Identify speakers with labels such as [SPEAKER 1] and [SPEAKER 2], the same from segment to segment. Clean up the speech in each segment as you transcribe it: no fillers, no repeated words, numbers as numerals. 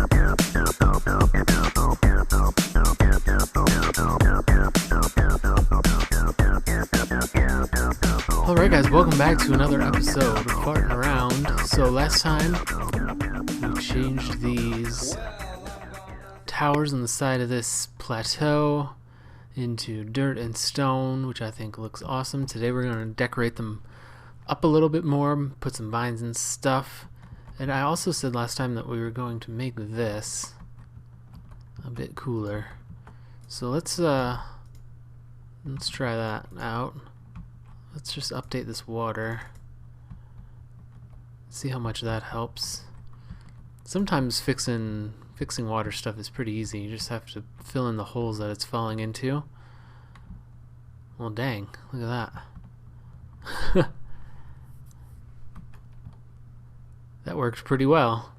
[SPEAKER 1] Alright guys, welcome back to another episode of Farting Around. So last time, we changed these towers on the side of this plateau into dirt and stone, which I think looks awesome. Today we're going to decorate them up a little bit more, put some vines and stuff. And I also said last time that we were going to make this a bit cooler. So let's try that out. Let's just update this water. See how much that helps. Sometimes fixing water stuff is pretty easy. You just have to fill in the holes that it's falling into. Well, dang, look at that. That worked pretty well.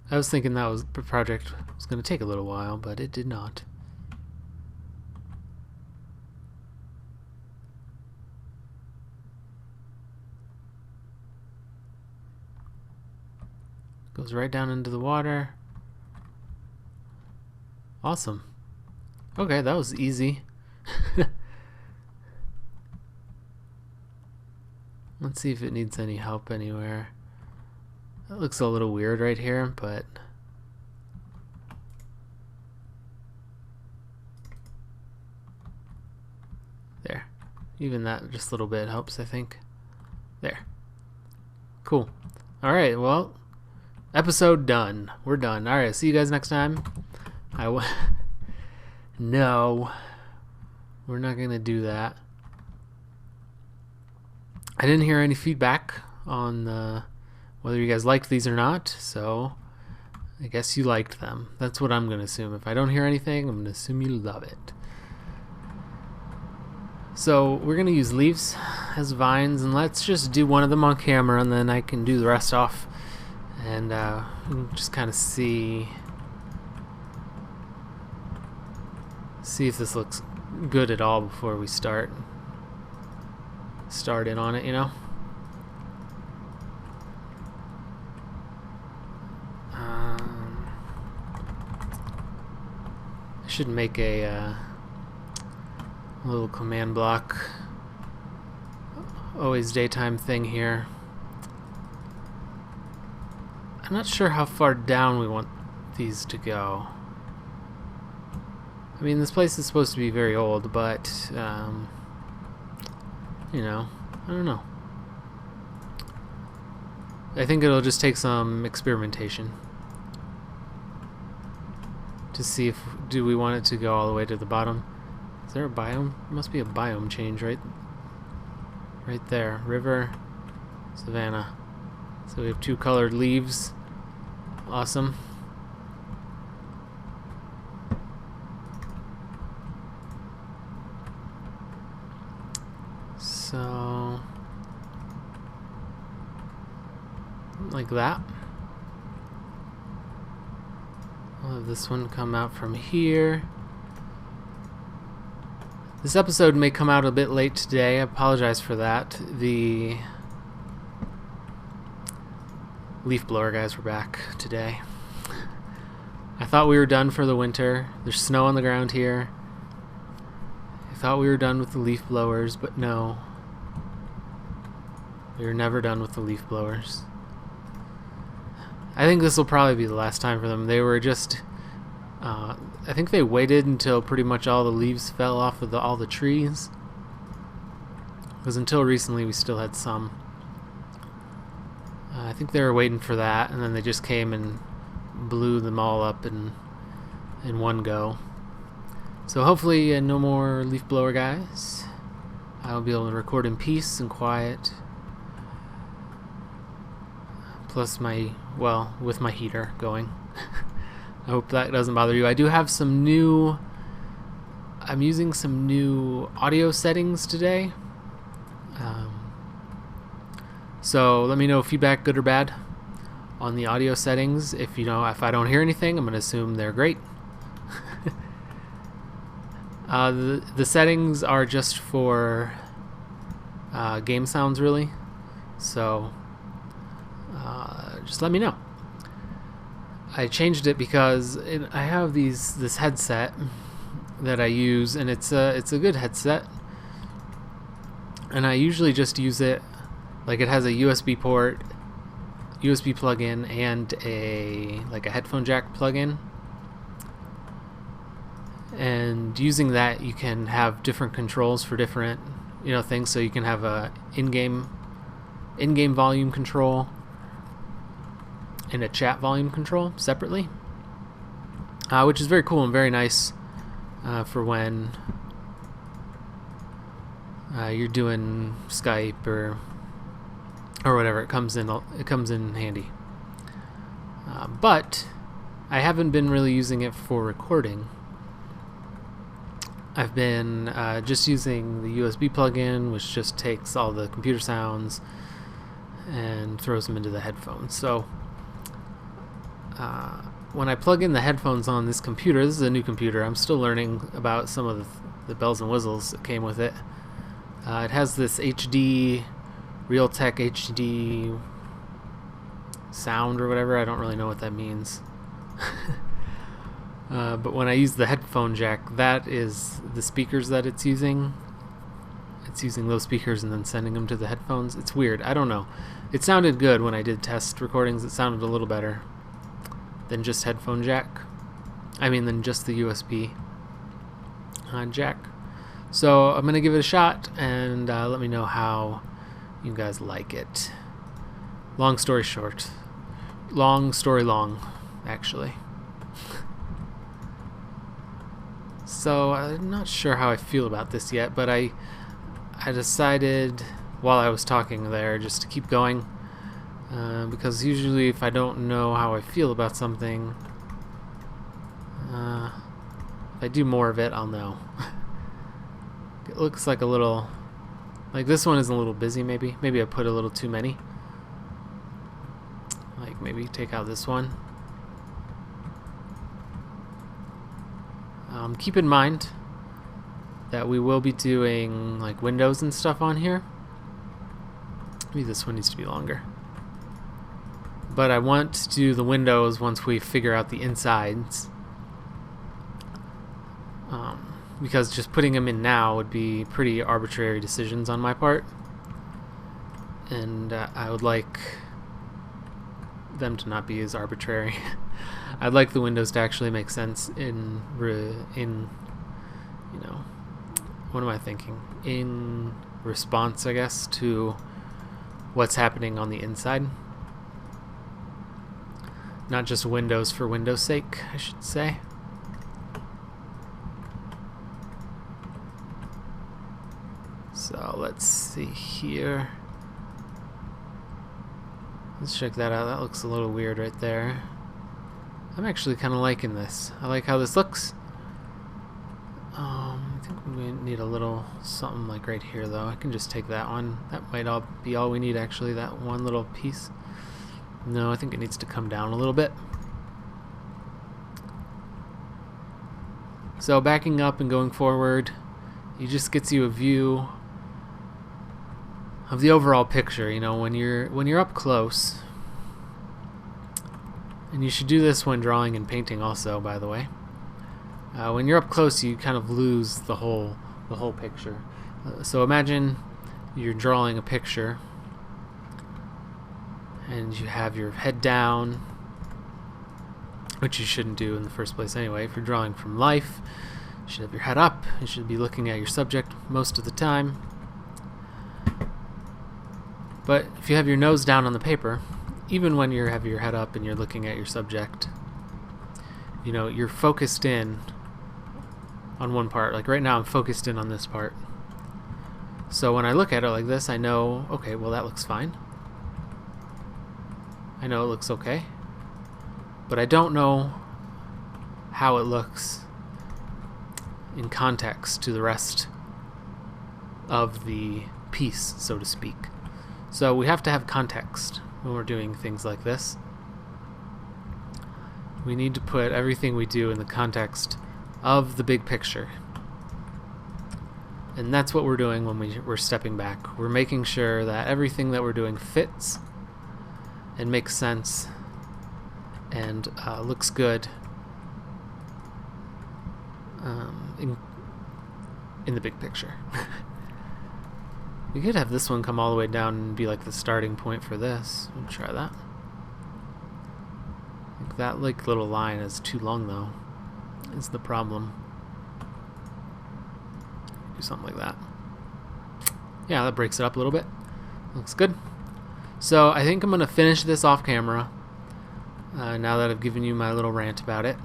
[SPEAKER 1] I was thinking the project was going to take a little while, but it did not. Goes right down into the water. Awesome. Okay, that was easy. Let's see if it needs any help anywhere. That looks a little weird right here, but there. Even that just a little bit helps, I think. There. Cool. Alright, well, episode done. We're done. Alright, see you guys next time. No. We're not going to do that. I didn't hear any feedback on whether you guys liked these or not, so I guess you liked them. That's what I'm going to assume. If I don't hear anything, I'm going to assume you love it. So we're going to use leaves as vines, and let's just do one of them on camera, and then I can do the rest off. And just kind of see if this looks good at all before we start in on it, you know. I should make a little command block always daytime thing here. I'm not sure how far down we want these to go. I mean, this place is supposed to be very old, but, you know, I don't know. I think it'll just take some experimentation to see if, do we want it to go all the way to the bottom? Is there a biome? There must be a biome change right there. River, savanna. So we have two colored leaves. Awesome. So, like that. I'll have this one come out from here. This episode may come out a bit late today. I apologize for that. The leaf blower guys were back today. I thought we were done for the winter. There's snow on the ground here. I thought we were done with the leaf blowers, but no. We were never done with the leaf blowers. I think this will probably be the last time for them. They were just I think they waited until pretty much all the leaves fell off of all the trees, because until recently we still had some. I think they were waiting for that, and then they just came and blew them all up in one go. So hopefully no more leaf blower guys. I'll be able to record in peace and quiet. Plus with my heater going. I hope that doesn't bother you. I do have some new, I'm using some new audio settings today. So let me know feedback, good or bad, on the audio settings. If I don't hear anything, I'm going to assume they're great. The settings are just for game sounds, really. So just let me know. I changed it because I have this headset that I use, and it's a good headset, and I usually just use it like it has a USB port, USB plug-in, and a headphone jack plug-in. And using that, you can have different controls for different things. So you can have a in-game volume control and a chat volume control separately, which is very cool and very nice for when you're doing Skype or whatever. It comes in handy. But I haven't been really using it for recording. I've been just using the USB plug-in, which just takes all the computer sounds and throws them into the headphones. So when I plug in the headphones on this computer, this is a new computer, I'm still learning about some of the bells and whistles that came with it. It has this HD, Realtek HD sound or whatever. I don't really know what that means. But when I use the headphone jack, that is the speakers that it's using. It's using those speakers and then sending them to the headphones. It's weird. I don't know. It sounded good when I did test recordings. It sounded a little better than just headphone jack. Than just the USB jack. So I'm going to give it a shot, and let me know how you guys like it. Long story short. Long story long, actually. So I'm not sure how I feel about this yet, but I decided while I was talking there just to keep going, because usually if I don't know how I feel about something, if I do more of it, I'll know. It looks like this one is a little busy. Maybe I put a little too many. Maybe take out this one. Keep in mind that we will be doing windows and stuff on here. Maybe this one needs to be longer. But I want to do the windows once we figure out the insides. Because just putting them in now would be pretty arbitrary decisions on my part. And I would like them to not be as arbitrary. I'd like the windows to actually make sense in what am I thinking? In response, I guess, to what's happening on the inside. Not just windows for windows' sake, I should say. So let's see here. Let's check that out. That looks a little weird right there. I'm actually kind of liking this. I like how this looks. I think we need a little something right here, though. I can just take that one. That might be all we need, actually, that one little piece. No, I think it needs to come down a little bit. So backing up and going forward, it just gets you a view of the overall picture. When you're up close, and you should do this when drawing and painting also, by the way. When you're up close, you kind of lose the whole picture. So imagine you're drawing a picture, and you have your head down, which you shouldn't do in the first place anyway. If you're drawing from life, you should have your head up. You should be looking at your subject most of the time. But if you have your nose down on the paper, even when you have your head up and you're looking at your subject, you're focused in on one part. Like right now, I'm focused in on this part. So when I look at it like this, I know, okay, well, that looks fine. I know it looks okay. But I don't know how it looks in context to the rest of the piece, so to speak. So we have to have context when we're doing things like this. We need to put everything we do in the context of the big picture. And that's what we're doing when we're stepping back. We're making sure that everything that we're doing fits and makes sense and looks good in the big picture. We could have this one come all the way down and be like the starting point for this. We'll try that. That like little line is too long though, is the problem. Do something like that. Yeah, that breaks it up a little bit. Looks good. So I think I'm going to finish this off camera now that I've given you my little rant about it.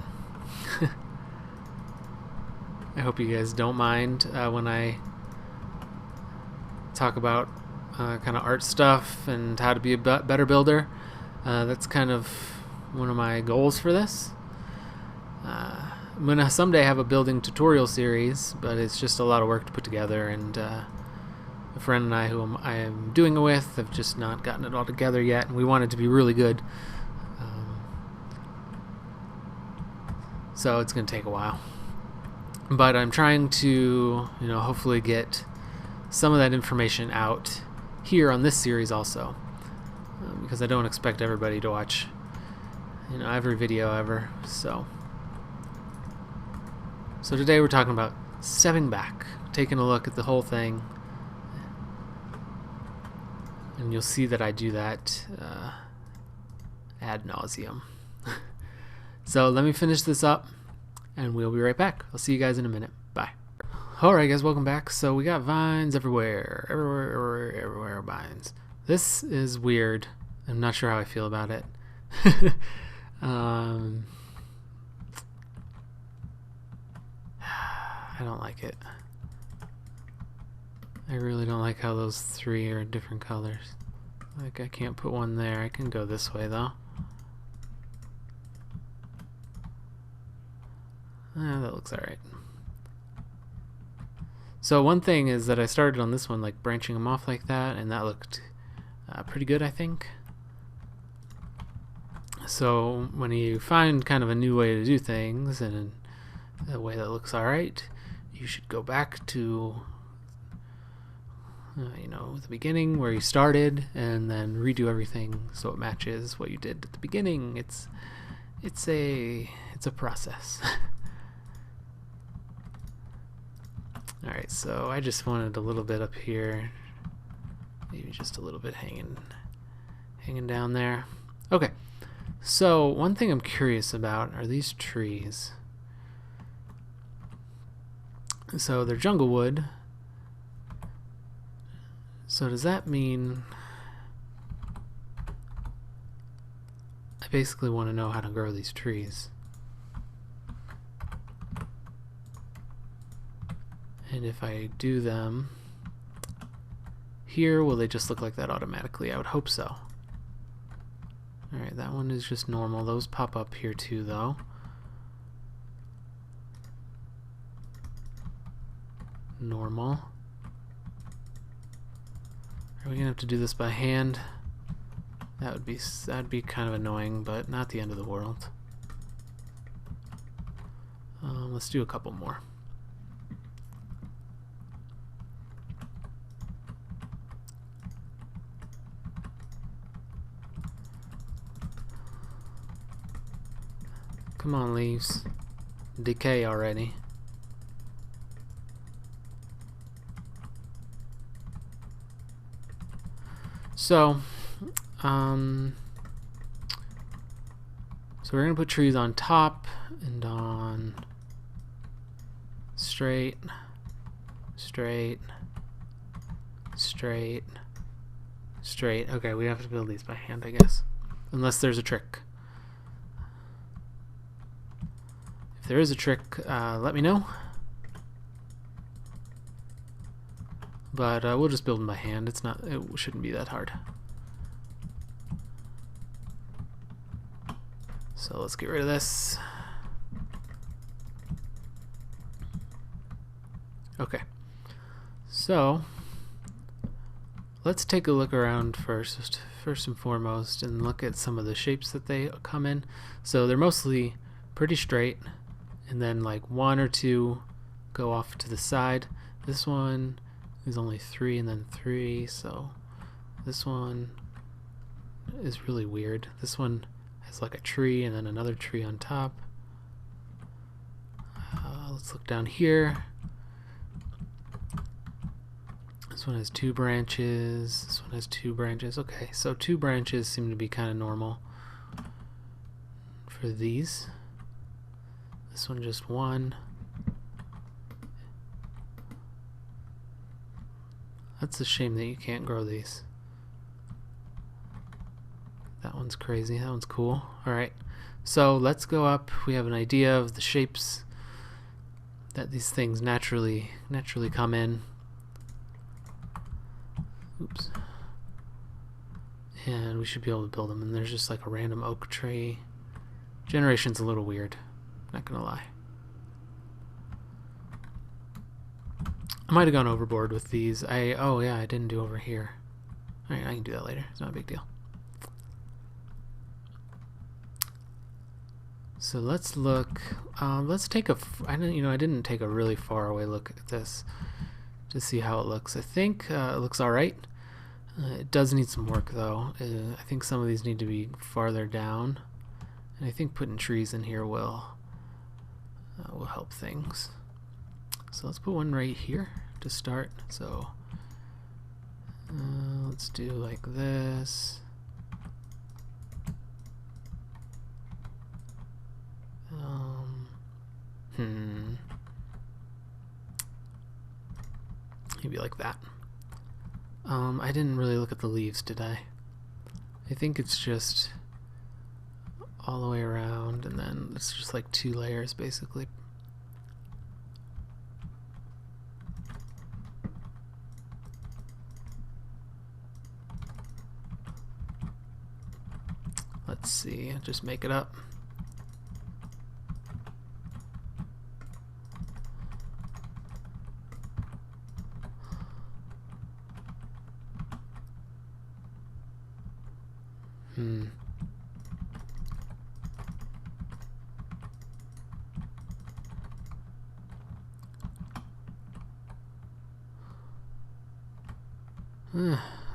[SPEAKER 1] I hope you guys don't mind when I talk about kind of art stuff and how to be a better builder. That's kind of one of my goals for this. I'm going to someday have a building tutorial series, but it's just a lot of work to put together, and a friend and I, who I am doing it with, have just not gotten it all together yet, and we want it to be really good. So it's going to take a while. But I'm trying to, hopefully get some of that information out here on this series also, because I don't expect everybody to watch, every video ever. So today we're talking about stepping back, taking a look at the whole thing, and you'll see that I do that ad nauseum. So let me finish this up, and we'll be right back. I'll see you guys in a minute. Bye. Alright guys, welcome back. So we got vines everywhere. Everywhere vines. This is weird. I'm not sure how I feel about it. I don't like it. I really don't like how those three are different colors. Like, I can't put one there. I can go this way though. That looks alright. So one thing is that I started on this one like branching them off like that, and that looked pretty good, I think. So when you find kind of a new way to do things and a way that looks alright, you should go back to the beginning where you started, and then redo everything so it matches what you did at the beginning. It's a process. Alright, so I just wanted a little bit up here, maybe just a little bit hanging down there. Okay, so one thing I'm curious about are these trees. So they're jungle wood. So does that mean I basically want to know how to grow these trees? And if I do them here, will they just look like that automatically? I would hope so. Alright, that one is just normal. Those pop up here too though. Normal. Are we gonna have to do this by hand? That'd be kind of annoying, but not the end of the world. Let's do a couple more. Come on, leaves. Decay already. So we're going to put trees on top and on straight, straight, straight, straight. Okay, we have to build these by hand, I guess. Unless there's a trick. If there is a trick, let me know. But we'll just build them by hand. It shouldn't be that hard. So let's get rid of this. Okay. So let's take a look around first and foremost, and look at some of the shapes that they come in. So they're mostly pretty straight, and then like one or two go off to the side. This one is only 3 and then 3, so this one is really weird. This one has like a tree and then another tree on top. Let's look down here. This one has 2 branches. This one has 2 branches. Okay, so 2 branches seem to be kind of normal for these. This one just 1. That's a shame that you can't grow these. That one's crazy. That one's cool. Alright, so let's go up. We have an idea of the shapes that these things naturally come in. Oops. And we should be able to build them. And there's just like a random oak tree. Generation's a little weird, not gonna lie. I might have gone overboard with these. Oh yeah, I didn't do over here. Alright, I can do that later. It's not a big deal. So let's look. Let's take a. I didn't take a really far away look at this to see how it looks. I think it looks all right. It does need some work though. I think some of these need to be farther down, and I think putting trees in here will help things. So let's put one right here to start. So let's do like this. Maybe like that. I didn't really look at the leaves, did I? I think it's just all the way around, and then it's just like 2 layers basically. Let's see, just make it up.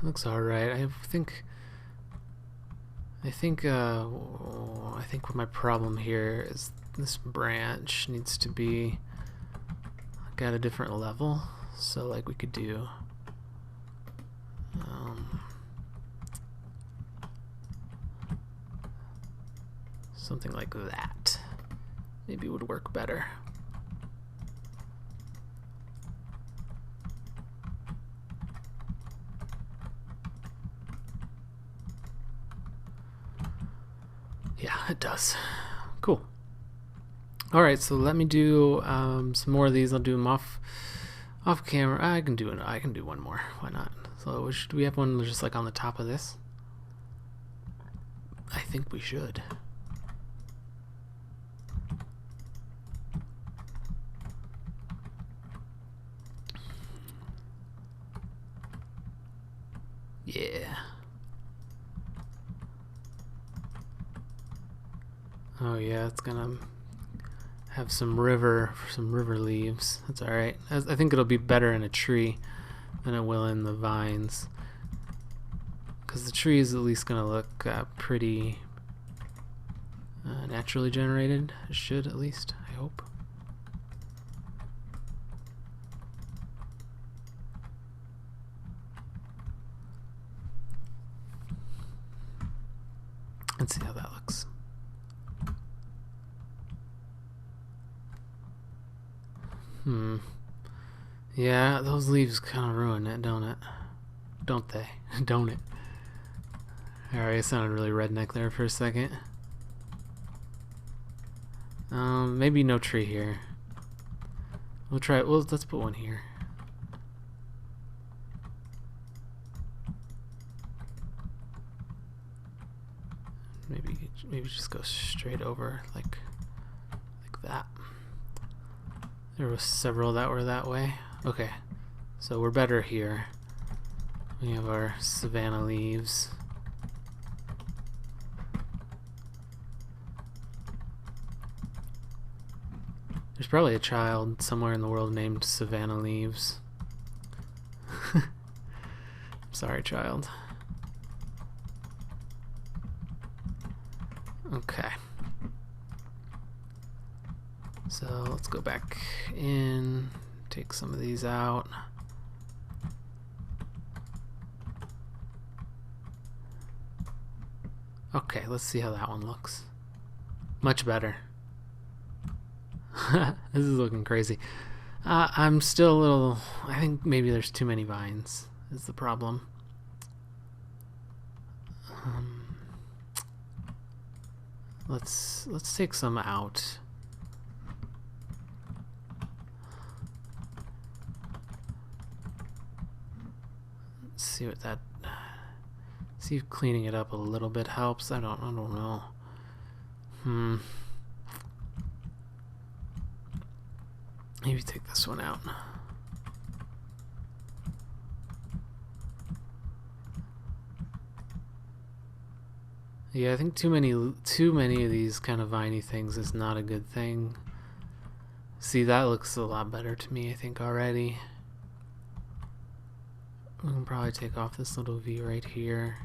[SPEAKER 1] Looks alright. I think what my problem here is this branch needs to be like at a different level. So like we could do something like that. Maybe it would work better. Yeah, it does. Cool. Alright, so let me do some more of these. I'll do them off camera. I can do one more. Why not? So should we have one just like on the top of this? I think we should. Yeah. Oh yeah, it's gonna have some river leaves. That's alright. I think it'll be better in a tree than it will in the vines, because the tree is at least gonna look pretty naturally generated. It should, at least, I hope. Let's see how that looks. Yeah, those leaves kind of ruin it, don't it? Don't they? Don't it? Alright, it sounded really redneck there for a second. Maybe no tree here. We'll try. Well, let's put one here. Maybe just go straight over like that. There were several that were that way. Okay, so we're better here. We have our savanna leaves. There's probably a child somewhere in the world named Savannah Leaves. Sorry, child. Okay. So let's go back in, take some of these out. Okay, let's see how that one looks. Much better. This is looking crazy. I'm still a little... I think maybe there's too many vines is the problem. Let's take some out. Let's see what that... See if cleaning it up a little bit helps. I don't know. Maybe take this one out. Yeah, I think too many of these kind of viney things is not a good thing. See, that looks a lot better to me, I think, already. We can probably take off this little V right here.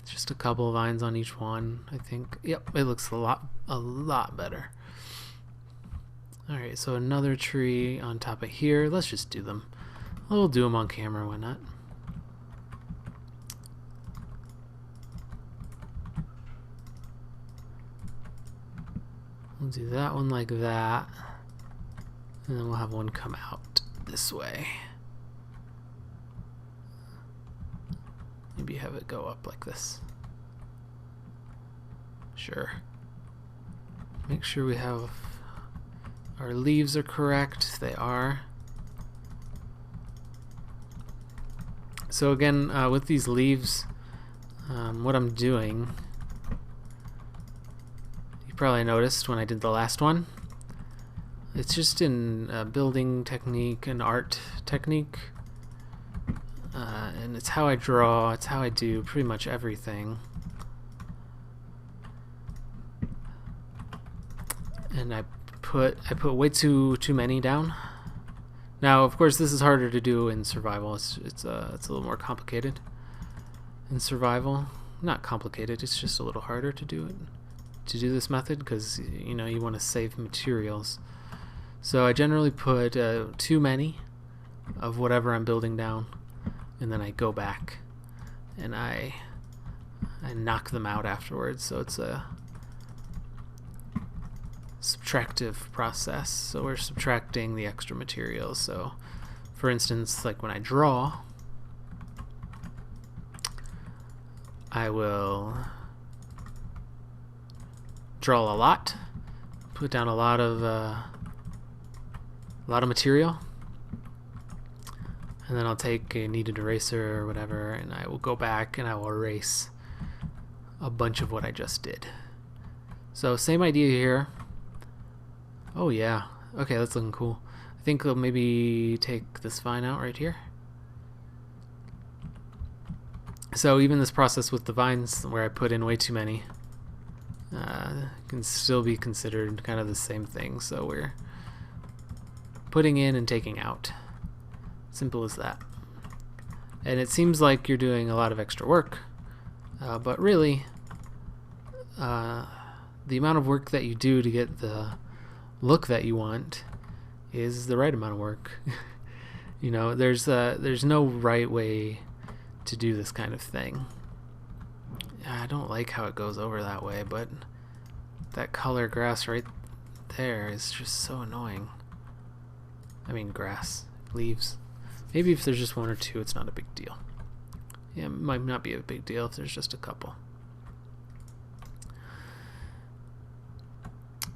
[SPEAKER 1] Just a couple of vines on each one, I think. Yep, it looks a lot better. Alright, so another tree on top of here. Let's just do them. We'll do them on camera, why not? We'll do that one like that. And then we'll have one come out this way. Maybe have it go up like this. Sure. Make sure we have our leaves are correct. They are. So again, with these leaves, what I'm doing, you probably noticed when I did the last one, it's just in building technique and art technique. And it's how I draw, it's how I do pretty much everything. And I put way too many down. Now, of course, this is harder to do in survival. It's a little more complicated in survival. Not complicated. It's just a little harder to do this method because you want to save materials. So I generally put too many of whatever I'm building down. And then I go back and I knock them out afterwards. So it's a subtractive process. So we're subtracting the extra materials. So for instance, like when I draw, I will draw a lot, put down a lot of material. And then I'll take a kneaded eraser or whatever, and I will go back and I will erase a bunch of what I just did. So same idea here. Oh yeah. Okay, that's looking cool. I think I'll maybe take this vine out right here. So even this process with the vines where I put in way too many can still be considered kind of the same thing. So we're putting in and taking out. Simple as that. And it seems like you're doing a lot of extra work, but really the amount of work that you do to get the look that you want is the right amount of work. There's no right way to do this kind of thing. I don't like how it goes over that way, but that color grass right there is just so annoying. I mean grass, leaves. Maybe if there's just one or two, it's not a big deal. Yeah, it might not be a big deal if there's just a couple.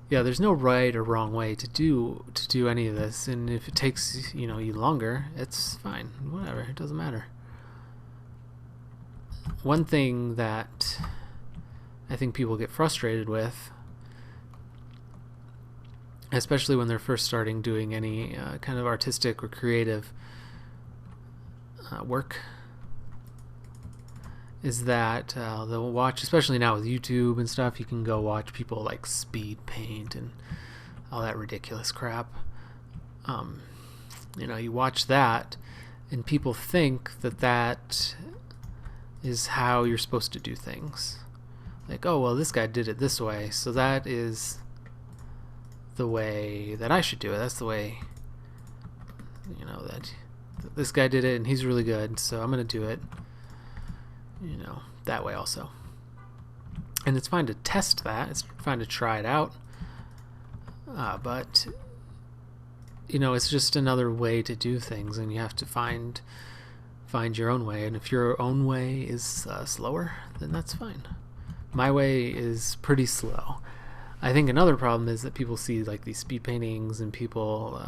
[SPEAKER 1] Yeah, there's no right or wrong way to do any of this, and if it takes you longer, it's fine. Whatever, it doesn't matter. One thing that I think people get frustrated with, especially when they're first starting doing any kind of artistic or creative work, is that they'll watch, especially now with YouTube and stuff, you can go watch people like speed paint and all that ridiculous crap. You watch that and people think that is how you're supposed to do things. Like, oh, well, this guy did it this way, so that is the way that I should do it. That's the way, that this guy did it and he's really good, so I'm going to do it, that way also. And it's fine to test that. It's fine to try it out. But, it's just another way to do things, and you have to find your own way. And if your own way is slower, then that's fine. My way is pretty slow. I think another problem is that people see like these speed paintings and people,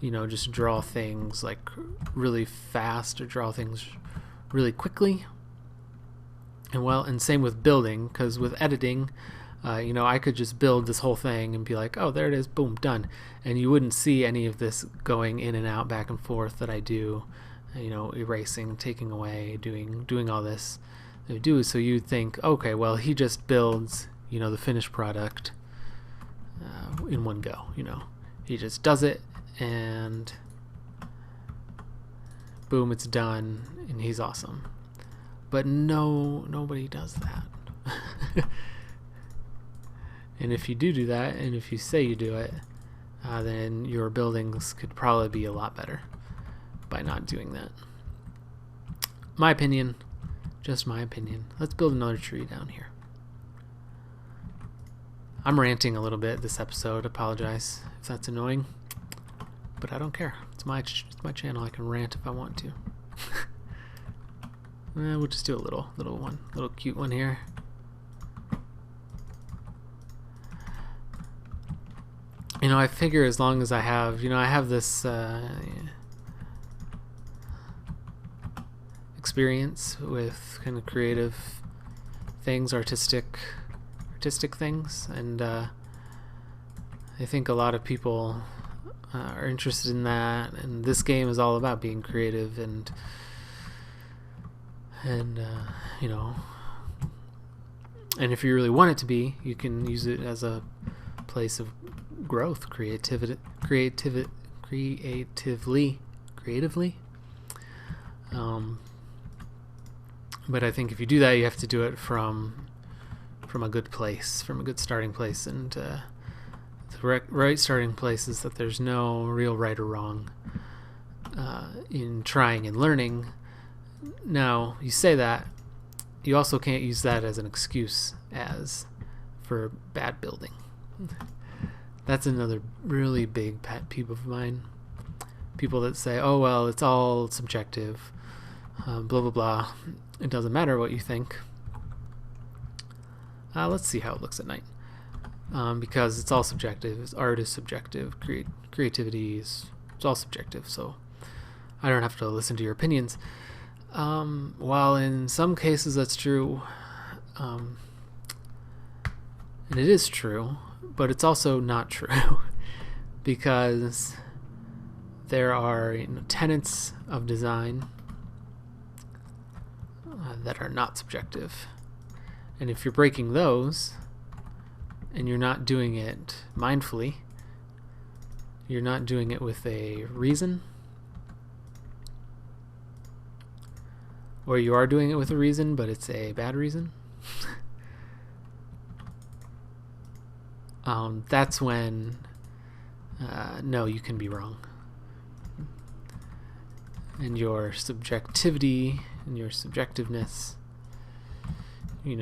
[SPEAKER 1] just draw things like really fast or draw things really quickly. And same with building, because with editing, I could just build this whole thing and be like, oh, there it is, boom, done. And you wouldn't see any of this going in and out, back and forth that I do, erasing, taking away, doing all this that I do. So you'd think, okay, well, he just builds, the finished product in one go. He just does it and boom, it's done, and he's awesome. But nobody does that. And if you do that, and if you say you do it, then your buildings could probably be a lot better by not doing that. My opinion, just my opinion. Let's build another tree down here. I'm ranting a little bit this episode. Apologize if that's annoying, but I don't care. It's my channel. I can rant if I want to. We'll just do a little cute one here. I figure as long as I have, I have this experience with kind of creative things, artistic things, and I think a lot of people are interested in that. And this game is all about being creative and and if you really want it to be, you can use it as a place of growth, creatively. But I think if you do that, you have to do it from a good place, from a good starting place, and the right starting place is that there's no real right or wrong in trying and learning. Now, you say that, you also can't use that as an excuse for bad building. That's another really big pet peeve of mine. People that say, oh, well, it's all subjective, blah, blah, blah. It doesn't matter what you think. Let's see how it looks at night. Because it's all subjective. Art is subjective. Creativity is all subjective. So I don't have to listen to your opinions. While in some cases that's true, and it is true, but it's also not true because there are tenets of design that are not subjective. And if you're breaking those and you're not doing it mindfully, you're not doing it with a reason, or you are doing it with a reason, but it's a bad reason, that's when, no, you can be wrong. And your subjectivity and your subjectiveness,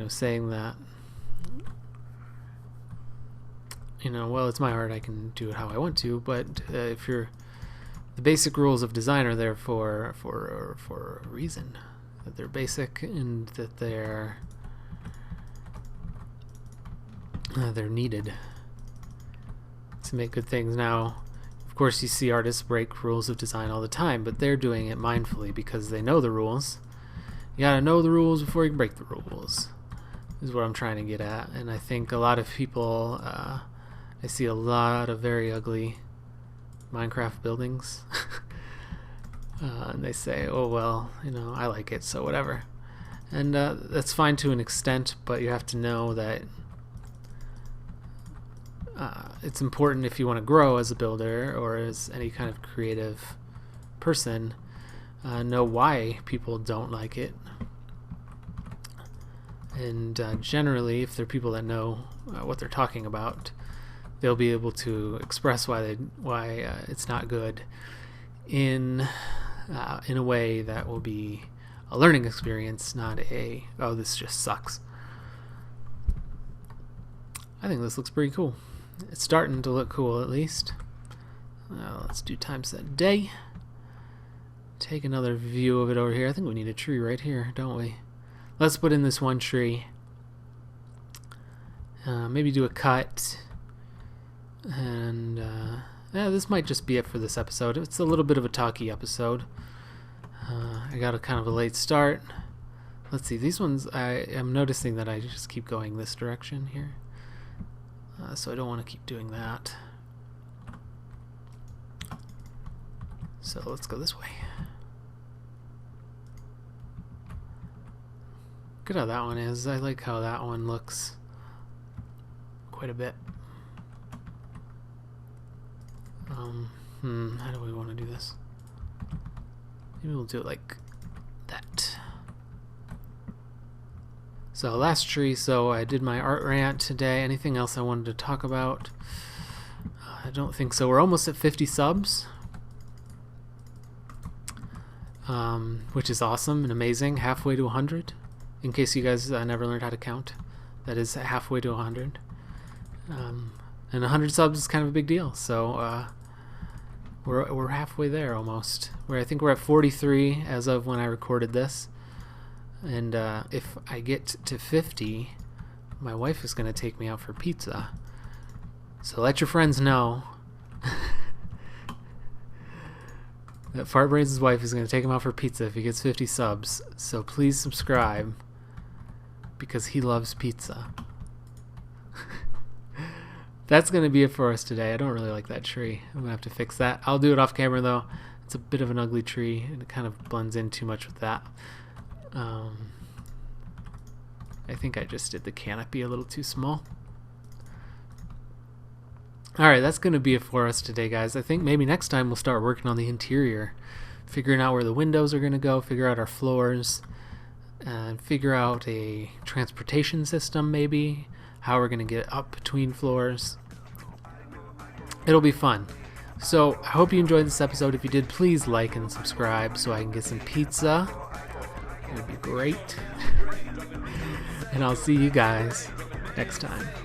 [SPEAKER 1] saying that, well, it's my art, I can do it how I want to, but if the basic rules of design are there for a reason, that they're basic and that they're needed to make good things. Now, of course, you see artists break rules of design all the time, but they're doing it mindfully because they know the rules. You gotta know the rules before you can break the rules, is what I'm trying to get at. And I think a lot of people, I see a lot of very ugly Minecraft buildings. And they say, oh, well, I like it, so whatever. And that's fine to an extent, but you have to know that it's important if you want to grow as a builder or as any kind of creative person, know why people don't like it, And generally, if they're people that know what they're talking about, they'll be able to express why it's not good in a way that will be a learning experience, not a, oh, this just sucks. I think this looks pretty cool. It's starting to look cool, at least. Let's do times that day. Take another view of it over here. I think we need a tree right here, don't we? Let's put in this one tree. Maybe do a cut. And yeah, this might just be it for this episode. It's a little bit of a talky episode. I got a kind of a late start. Let's see, these ones, I am noticing that I just keep going this direction here. So I don't want to keep doing that. So let's go this way. Look at how that one is. I like how that one looks quite a bit. How do we want to do this? Maybe we'll do it like that. So last tree, so I did my art rant today. Anything else I wanted to talk about? I don't think so. We're almost at 50 subs. Which is awesome and amazing. Halfway to 100. In case you guys never learned how to count. That is halfway to 100. And 100 subs is kind of a big deal. So we're halfway there almost. I think we're at 43 as of when I recorded this. And if I get to 50, my wife is going to take me out for pizza. So let your friends know that FartBrains' wife is going to take him out for pizza if he gets 50 subs. So please subscribe, because he loves pizza. That's going to be it for us today. I don't really like that tree. I'm going to have to fix that. I'll do it off camera though. It's a bit of an ugly tree and it kind of blends in too much with that. I think I just did the canopy a little too small. Alright, that's going to be it for us today, guys. I think maybe next time we'll start working on the interior. Figuring out where the windows are going to go, figure out our floors, and figure out a transportation system maybe. How we're going to get up between floors. It'll be fun. So, I hope you enjoyed this episode. If you did, please like and subscribe so I can get some pizza. It would be great. And I'll see you guys next time.